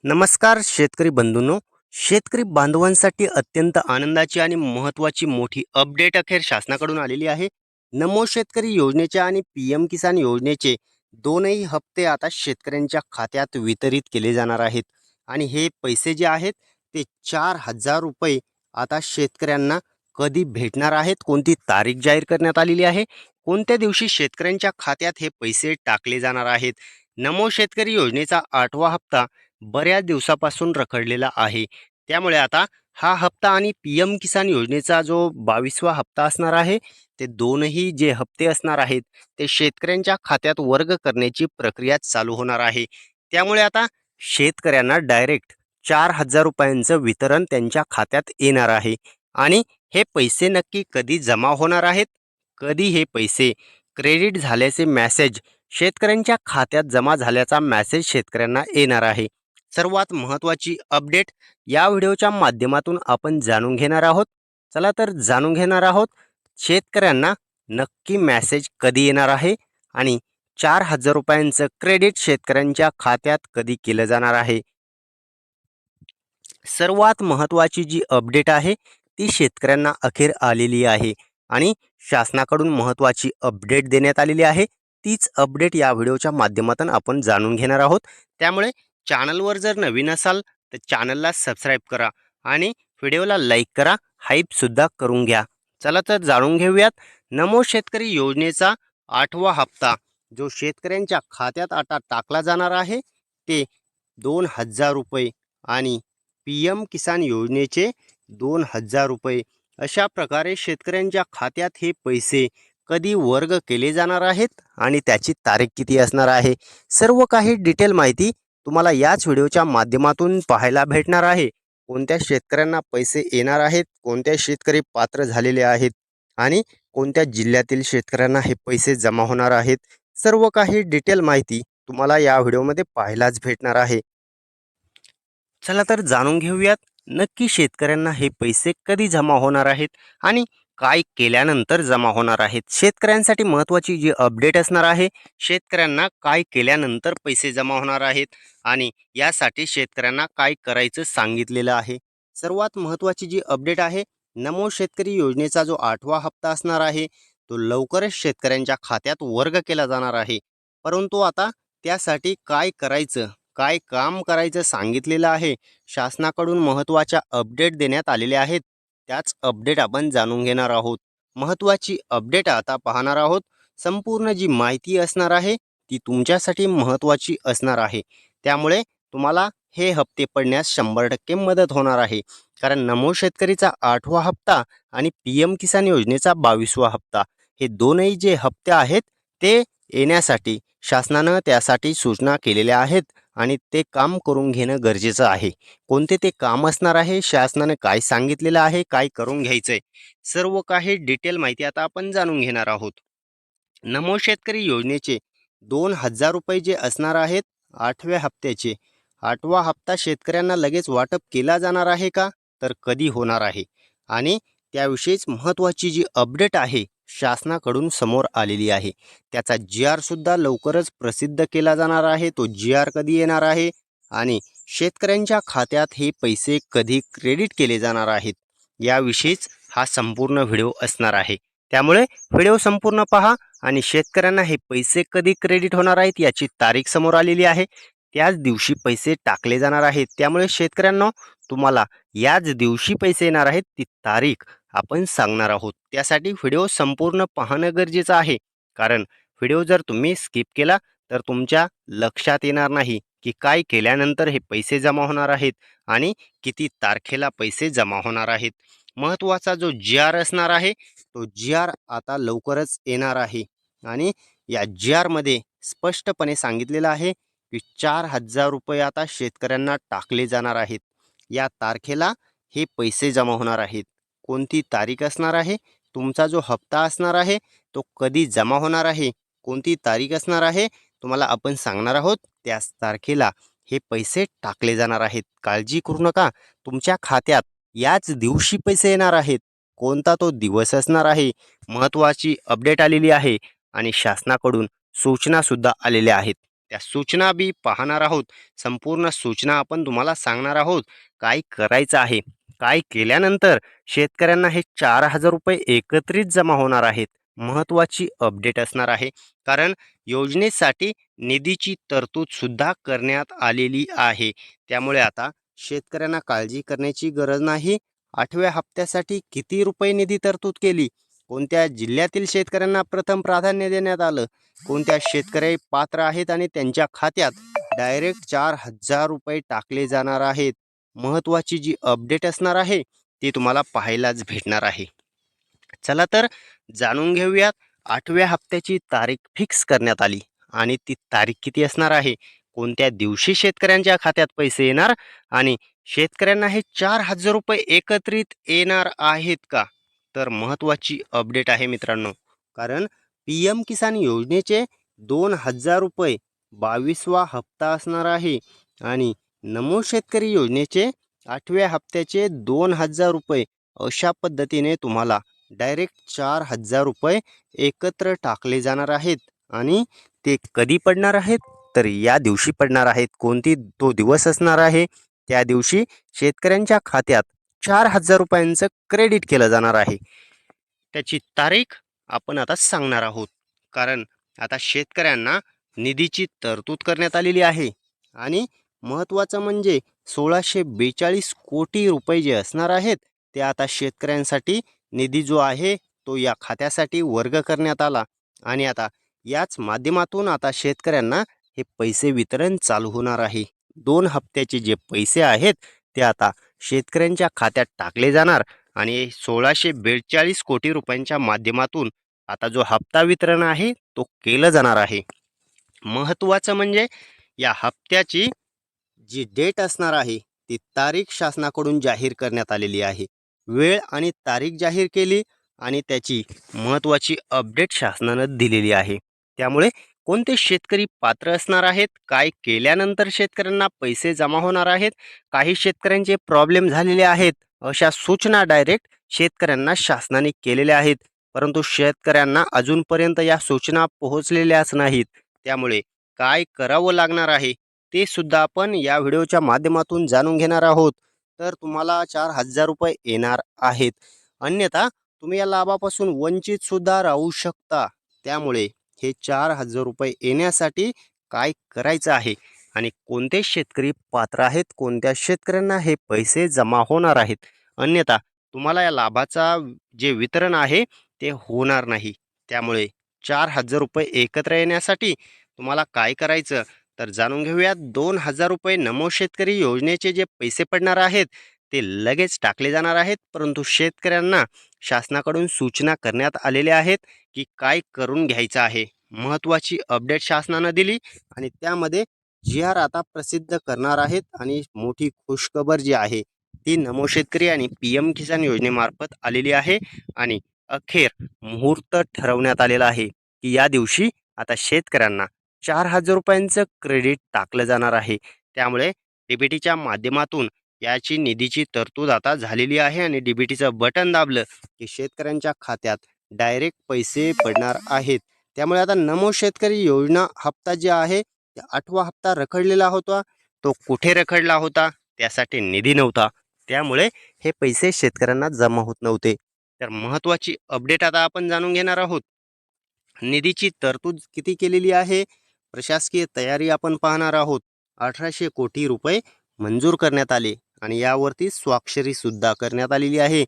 नमस्कार शेतकरी बंधूंनो. शेतकरी बांधवांसाठी अत्यंत आनंदाची आणि महत्त्वाची मोठी अपडेट अखेर शासनाकडून आलेली आहे. नमो शेतकरी योजनेचे आणि पी-एम किसान योजनेचे दोनही हप्ते आता शेतकऱ्यांच्या खात्यात वितरित केले जाणार आहेत. आणि हे पैसे जे आहेत ते 4,000 रुपये आता शेतकऱ्यांना कधी भेटणार आहेत, कोणती तारीख जाहीर करण्यात आलेली आहे, कोणत्या दिवशी शेतकऱ्यांच्या खात्यात हे पैसे टाकले जाणार आहेत. नमो शेतकरी योजनेचा 8वा हप्ता बऱ्याच दिवसापासून रखडलेला आहे. त्यामुळे आता हा हप्ता आणि पी-एम किसान योजनेचा जो 22वा हप्ता असणार आहे, ते दोनही जे हप्ते असणार आहेत ते शेतकऱ्यांच्या खात्यात वर्ग करण्याची प्रक्रिया चालू होणार आहे. त्यामुळे आता शेतकऱ्यांना डायरेक्ट 4,000 रुपयांचं वितरण त्यांच्या खात्यात येणार आहे. आणि हे पैसे नक्की कधी जमा होणार आहेत, कधी हे पैसे क्रेडिट झाल्याचे मेसेज शेतकऱ्यांच्या खात्यात जमा झाल्याचा मेसेज शेतकऱ्यांना येणार आहे. सर्वात महत्त्वाची अपडेट या व्हिडिओच्या माध्यमातून आपण जाणून घेणार आहोत. चला तर जाणून घेणार आहोत शेतकऱ्यांना नक्की मेसेज कधी येणार आहे आणि 4,000 रुपयांचं क्रेडिट शेतकऱ्यांच्या खात्यात कधी केलं जाणार आहे. सर्वात महत्त्वाची जी अपडेट आहे ती शेतकऱ्यांना अखेर आलेली आहे आणि शासनाकडून महत्त्वाची अपडेट देण्यात आलेली आहे. तीच अपडेट या व्हिडिओच्या माध्यमातून आपण जाणून घेणार आहोत. त्यामुळे चॅनलवर जर नवीन असाल तर चॅनलला सबस्क्राईब करा आणि व्हिडिओला लाईक करा, हाईपसुद्धा करून घ्या. चला तर जाणून घेऊयात नमो शेतकरी योजनेचा 8वा हप्ता जो शेतकऱ्यांच्या खात्यात आता टाकला जाणार आहे ते 2,000 रुपये आणि पी-एम किसान योजनेचे 2,000 रुपये अशा प्रकारे शेतकऱ्यांच्या खात्यात हे पैसे कधी वर्ग केले जाणार आहेत आणि त्याची तारीख किती असणार आहे, सर्व काही डिटेल माहिती तुम्हाला याच व्हिडिओच्या माध्यमातून पाहायला भेटणार आहे. कोणत्या शेतकऱ्यांना पैसे येणार आहेत, कोणत्या शेतकरी पात्र झालेले आहेत आणि कोणत्या जिल्ह्यातील शेतकऱ्यांना हे पैसे जमा होणार आहेत, सर्व काही डिटेल माहिती तुम्हाला या व्हिडिओमध्ये पाहायलाच भेटणार आहे. चला तर जाणून घेऊयात नक्की शेतकऱ्यांना हे पैसे कधी जमा होणार आहेत आणि काय केल्यानंतर जमा होणार आहेत. शेतकऱ्यांसाठी महत्त्वाची जी अपडेट असणार आहे, शेतकऱ्यांना काय केल्यानंतर पैसे जमा होणार आहेत आणि यासाठी शेतकऱ्यांना काय करायचं सांगितलेलं आहे. सर्वात महत्त्वाची जी अपडेट आहे, नमो शेतकरी योजनेचा जो 8वा हप्ता असणार आहे तो लवकरच शेतकऱ्यांच्या खात्यात वर्ग केला जाणार आहे. परंतु आता त्यासाठी काय करायचं, काय काम करायचं सांगितलेलं आहे. शासनाकडून महत्त्वाच्या अपडेट देण्यात आलेल्या आहेत. त्याच अपडेट आपण जाणून घेणार आहोत. महत्त्वाची अपडेट आता पाहणार आहोत. संपूर्ण जी माहिती असणार आहे ती तुमच्यासाठी महत्त्वाची असणार आहे. त्यामुळे तुम्हाला हे हप्ते पडण्यास 100% मदत होणार आहे. कारण नमो शेतकरीचा 8वा हप्ता आणि पी-एम किसान योजनेचा 22वा हप्ता हे दोनही जे हप्ते आहेत ते येण्यासाठी शासनानं त्यासाठी सूचना केलेल्या आहेत आणि ते काम करून घेणं गरजेचं आहे. कोणते ते काम असणार आहे, शासनाने काय सांगितलेलं आहे, काय करून घ्यायचंय, सर्व काही डिटेल माहिती आता आपण जाणून घेणार आहोत. नमो शेतकरी योजनेचे 2,000 रुपये जे असणार आहेत 8व्या हप्त्याचे, 8वा हप्ता शेतकऱ्यांना लगेच वाटप केला जाणार आहे का, तर कधी होणार आहे आणि त्याविषयीच महत्त्वाची जी अपडेट आहे शासनाकडून समोर आलेली आहे. त्याचा जी-आर सुद्धा लवकरच प्रसिद्ध केला जाणार आहे. तो जी-आर कधी येणार आहे आणि शेतकऱ्यांच्या खात्यात हे पैसे कधी क्रेडिट केले जाणार आहेत, याविषयीच हा संपूर्ण व्हिडिओ असणार आहे. त्यामुळे व्हिडिओ संपूर्ण पहा आणि शेतकऱ्यांना हे पैसे कधी क्रेडिट होणार आहेत याची तारीख समोर आलेली आहे. त्याच दिवशी पैसे टाकले जाणार आहेत. त्यामुळे शेतकऱ्यांना तुम्हाला याच दिवशी पैसे येणार आहेत ती तारीख आपण सांगणार आहोत. त्यासाठी व्हिडिओ संपूर्ण पाहणं गरजेचं आहे. कारण व्हिडिओ जर तुम्ही स्किप केला तर तुमच्या लक्षात येणार नाही की काय केल्यानंतर हे पैसे जमा होणार आहेत आणि किती तारखेला पैसे जमा होणार आहेत. महत्त्वाचा जो जी-आर असणार आहे तो जी-आर आता लवकरच येणार आहे आणि या जी-आरमध्ये स्पष्टपणे सांगितलेलं आहे की 4,000 रुपये आता शेतकऱ्यांना टाकले जाणार आहेत. या तारखेला हे पैसे जमा होणार आहेत. कोणती तारीख असणार आहे, तुमचा जो हप्ता असणार आहे तो कधी जमा होणार आहे, कोणती तारीख असणार आहे तुम्हाला आपण सांगणार आहोत. त्याच तारखेला हे पैसे टाकले जाणार आहेत. काळजी करू नका, तुमच्या खात्यात याच दिवशी पैसे येणार आहेत. कोणता तो दिवस असणार आहे, महत्त्वाची अपडेट आलेली आहे आणि शासनाकडून सूचना सुद्धा आलेल्या आहेत. त्या सूचना बी पाहणार आहोत. संपूर्ण सूचना आपण तुम्हाला सांगणार आहोत. काय करायचं आहे, काय केल्यानंतर शेतकऱ्यांना हे 4,000 रुपये एकत्रित जमा होणार आहेत. महत्त्वाची अपडेट असणार आहे. कारण योजनेसाठी निधीची तरतूद सुद्धा करण्यात आलेली आहे. त्यामुळे आता शेतकऱ्यांना काळजी करण्याची गरज नाही. 8व्या हप्त्यासाठी किती रुपये निधी तरतूद केली, कोणत्या जिल्ह्यातील शेतकऱ्यांना प्रथम प्राधान्य देण्यात आलं, कोणत्या शेतकरी पात्र आहेत आणि त्यांच्या खात्यात डायरेक्ट 4,000 रुपये टाकले जाणार आहेत. महत्त्वाची जी अपडेट असणार आहे ती तुम्हाला पाहायलाच भेटणार आहे. चला तर जाणून घेऊयात. 8व्या हप्त्याची तारीख फिक्स करण्यात आली आणि ती तारीख किती असणार आहे, कोणत्या दिवशी शेतकऱ्यांच्या खात्यात पैसे येणार आणि शेतकऱ्यांना हे 4,000 रुपये एकत्रित येणार आहेत का? तर महत्त्वाची अपडेट आहे मित्रांनो. कारण PM किसान योजनेचे 2,000 रुपये 22वा हप्ता असणार आहे आणि नमो शेतकरी योजनेचे 8व्या हप्त्याचे 2,000 रुपये अशा पद्धतीने तुम्हाला डायरेक्ट 4,000 रुपये एकत्र टाकले जाणार आहेत. आणि ते कधी पडणार आहेत, तर या दिवशी पडणार आहेत. कोणती तो दिवस असणार आहे, त्या दिवशी शेतकऱ्यांच्या खात्यात 4,000 रुपयांचं क्रेडिट केलं जाणार आहे. त्याची तारीख आपण आता सांगणार आहोत. कारण आता शेतकऱ्यांना निधीची तरतूद करण्यात आलेली आहे आणि महत्त्वाचं म्हणजे 1,642 कोटी रुपये जे असणार आहेत ते आता शेतकऱ्यांसाठी निधी जो आहे तो या खात्यासाठी वर्ग करण्यात आला आणि आता याच माध्यमातून आता शेतकऱ्यांना हे पैसे वितरण चालू होणार आहे. 2 हप्त्याचे जे पैसे आहेत ते आता शेतकऱ्यांच्या खात्यात टाकले जाणार आणि 1,642 कोटी रुपयांच्या माध्यमातून आता जो हप्ता वितरण आहे तो केलं जाणार आहे. महत्त्वाचं म्हणजे या हप्त्याची जी डेट असणार आहे ती तारीख शासनाकडून जाहीर करण्यात आलेली आहे. वेळ आणि तारीख जाहीर केली आणि त्याची महत्त्वाची अपडेट शासनानं दिलेली आहे. त्यामुळे कोणते शेतकरी पात्र असणार आहेत, काय केल्यानंतर शेतकऱ्यांना पैसे जमा होणार आहेत, काही शेतकऱ्यांचे प्रॉब्लेम झालेले आहेत, अशा सूचना डायरेक्ट शेतकऱ्यांना शासनाने केलेल्या आहेत. परंतु शेतकऱ्यांना अजूनपर्यंत या सूचना पोहोचलेल्याच नाहीत. त्यामुळे काय करावं लागणार आहे ते सुद्धा आपण या व्हिडिओच्या माध्यमातून जाणून घेणार आहोत. तर तुम्हाला 4,000 रुपये येणार आहेत. अन्यथा तुम्ही या लाभापासून वंचित सुद्धा राहू शकता. त्यामुळे हे 4,000 रुपये येण्यासाठी काय करायचं आहे आणि कोणते शेतकरी पात्र आहेत, कोणत्या शेतकऱ्यांना हे पैसे जमा होणार आहेत, अन्यथा तुम्हाला या लाभाचा जे वितरण आहे ते होणार नाही. त्यामुळे 4,000 रुपये एकत्र येण्यासाठी तुम्हाला काय करायचं तर जाणून घेऊयात. 2,000 रुपये नमो शेतकरी योजनेचे जे पैसे पडणार आहेत ते लगेच टाकले जाणार आहेत. परंतु शेतकऱ्यांना शासनाकडून सूचना करण्यात आलेल्या आहेत की काय करून घ्यायचं आहे. महत्त्वाची अपडेट शासनानं दिली आणि त्यामध्ये GR आता प्रसिद्ध करणार आहेत आणि मोठी खुशखबर जी आहे ती नमो शेतकरी आणि PM किसान योजनेमार्फत आलेली आहे आणि अखेर मुहूर्त ठरवण्यात आलेला आहे की या दिवशी आता शेतकऱ्यांना 4,000 रुपयांचं क्रेडिट टाकलं जाणार आहे. त्यामुळे DBTच्या माध्यमातून याची निधीची तरतूद आता झालेली आहे आणि DBTचं बटन दाबलं की शेतकऱ्यांच्या खात्यात डायरेक्ट पैसे पडणार आहेत. त्यामुळे आता नमो शेतकरी योजना हप्ता जे आहे 8वा हप्ता रखडलेला होता. तो कुठे रखडला होता, त्यासाठी निधी नव्हता. त्यामुळे हे पैसे शेतकऱ्यांना जमा होत नव्हते. तर महत्त्वाची अपडेट आता आपण जाणून घेणार आहोत. निधीची तरतूद किती केलेली आहे, प्रशासकीय तयारी आपण पाहणार आहोत. 1,800 कोटी रुपये मंजूर करण्यात आले आणि यावरती स्वाक्षरी सुद्धा करण्यात आलेली आहे.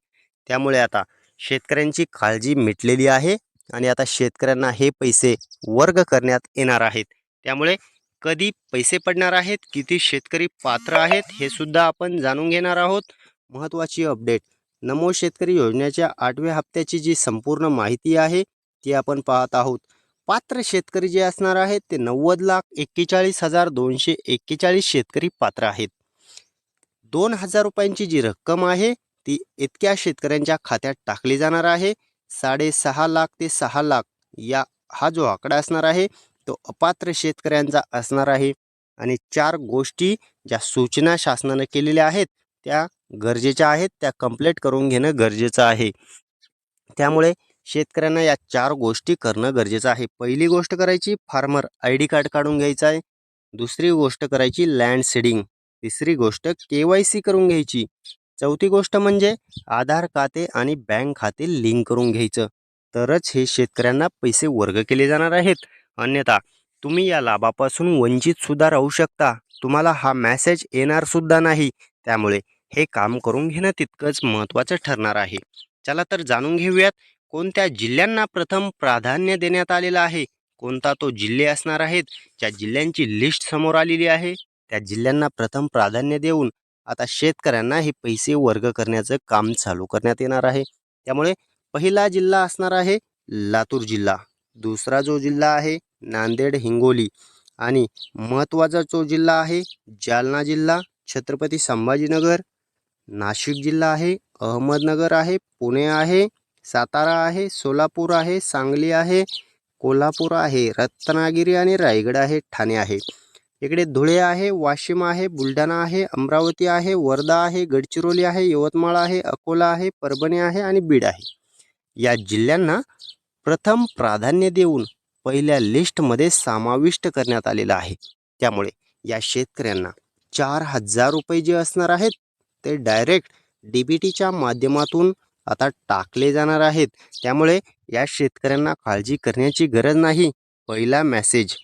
त्यामुळे आता शेतकऱ्यांची काळजी मिटलेली आहे आणि आता शेतकऱ्यांना हे पैसे वर्ग करण्यात येणार आहेत. त्यामुळे कधी पैसे पडणार आहेत, किती शेतकरी पात्र आहेत हे सुद्धा आपण जाणून घेणार आहोत. महत्त्वाची अपडेट नमो शेतकरी योजनेच्या 8व्या हप्त्याची जी संपूर्ण माहिती आहे ती आपण पाहत आहोत. पात्र शेतकरी जे असणार आहेत ते 90,41,241 शेतकरी पात्र आहेत. 2,000 रुपयांची जी रक्कम आहे ती इतक्या शेतकऱ्यांच्या खात्यात टाकली जाणार आहे. 6.5 लाख ते 6 लाख हा जो आकडा असणार आहे तो अपात्र शेतकऱ्यांचा असणार आहे. आणि 4 गोष्टी ज्या सूचना शासनाने केलेल्या आहेत त्या गरजेच्या आहेत, त्या कंप्लीट करून घेणं गरजेचं आहे. त्यामुळे शेतकऱ्यांना या 4 गोष्टी करणं गरजेचं आहे. पहिली गोष्ट करायची, फार्मर ID कार्ड काढून घ्यायचं आहे. दुसरी गोष्ट करायची लँड सीडिंग. तिसरी गोष्ट KYC करून घ्यायची. चौथी गोष्ट म्हणजे आधार खाते आणि बँक खाते लिंक करून घ्यायचं. तरच हे शेतकऱ्यांना पैसे वर्ग केले जाणार आहेत. अन्यथा तुम्ही या लाभापासून वंचित सुद्धा राहू शकता. तुम्हाला हा मेसेज येणार सुद्धा नाही. त्यामुळे हे काम करून घेणं तितकंच महत्त्वाचं ठरणार आहे. चला तर जाणून घेऊयात कोणत्या जिल्ह्यांना प्रथम प्राधान्य देण्यात आलेलं आहे. कोणता तो जिल्हे असणार आहेत. ज्या जिल्ह्यांची लिस्ट समोर आलेली आहे त्या जिल्ह्यांना प्रथम प्राधान्य देऊन आता शेतकऱ्यांना हे पैसे वर्ग करण्याचं काम चालू करण्यात येणार आहे. त्यामुळे पहिला जिल्हा असणार आहे लातूर जिल्हा. दुसरा जो जिल्हा आहे नांदेड हिंगोली आणि महत्त्वाचा जो जिल्हा आहे जालना जिल्हा, छत्रपती संभाजीनगर, नाशिक जिल्हा आहे, अहमदनगर आहे, पुणे आहे, सातारा आहे, सोलापूर आहे, सांगली आहे, कोल्हापूर आहे, रत्नागिरी आणि रायगड आहे, ठाणे आहे. इकडे धुळे आहे, वाशिम आहे, बुलढाणा आहे, अमरावती आहे, वर्धा आहे, गडचिरोली आहे, यवतमाळ आहे, अकोला आहे, परभणी आहे आणि बीड आहे. या जिल्ह्यांना प्रथम प्राधान्य देऊन पहिल्या लिस्टमध्ये समाविष्ट करण्यात आलेलं आहे. त्यामुळे या शेतकऱ्यांना 4,000 रुपये जे असणार आहेत ते डायरेक्ट DBTच्या माध्यमातून आता टाकले जाणार आहेत. त्यामुळे या शेतकऱ्यांना काळजी करण्याची गरज नाही. पहिला मेसेज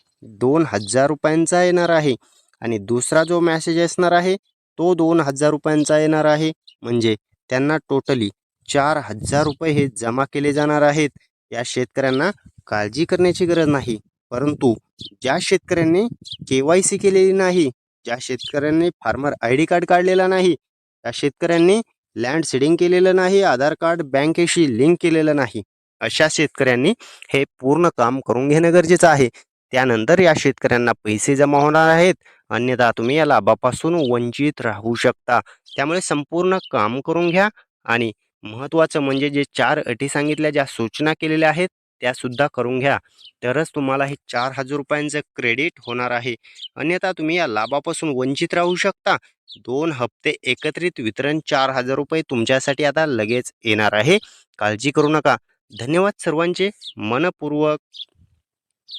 2,000 रुपयांचा येणार आहे आणि दुसरा जो मेसेज असणार आहे तो 2,000 रुपयांचा येणार आहे. म्हणजे त्यांना टोटली 4,000 रुपये हे जमा केले जाणार आहेत. या शेतकऱ्यांना काळजी करण्याची गरज नाही. परंतु ज्या शेतकऱ्यांनी KYC केलेली नाही, ज्या शेतकऱ्यांनी फार्मर ID कार्ड काढलेला नाही, त्या शेतकऱ्यांनी लँड सीडिंग केलेलं नाही, आधार कार्ड बँकेशी लिंक केलेलं नाही, अशा शेतकऱ्यांनी हे पूर्ण काम करून घेणं गरजेचं आहे. त्यानंतर या शेतकऱ्यांना पैसे जमा होणार आहेत. अन्यथा तुम्ही या लाभापासून वंचित राहू शकता. त्यामुळे संपूर्ण काम करून घ्या आणि महत्त्वाचं म्हणजे जे 4 अटी सांगितल्या, ज्या सूचना केलेल्या आहेत त्या सुद्धा करून घ्या. तरच तुम्हाला हे 4,000 रुपयांचं क्रेडिट होणार आहे. अन्यथा तुम्ही या लाभापासून वंचित राहू शकता. 2 हप्ते एकत्रित वितरण 4,000 रुपये तुमच्यासाठी आता लगेच येणार आहे. काळजी करू नका. धन्यवाद सर्वांचे मनपूर्वक.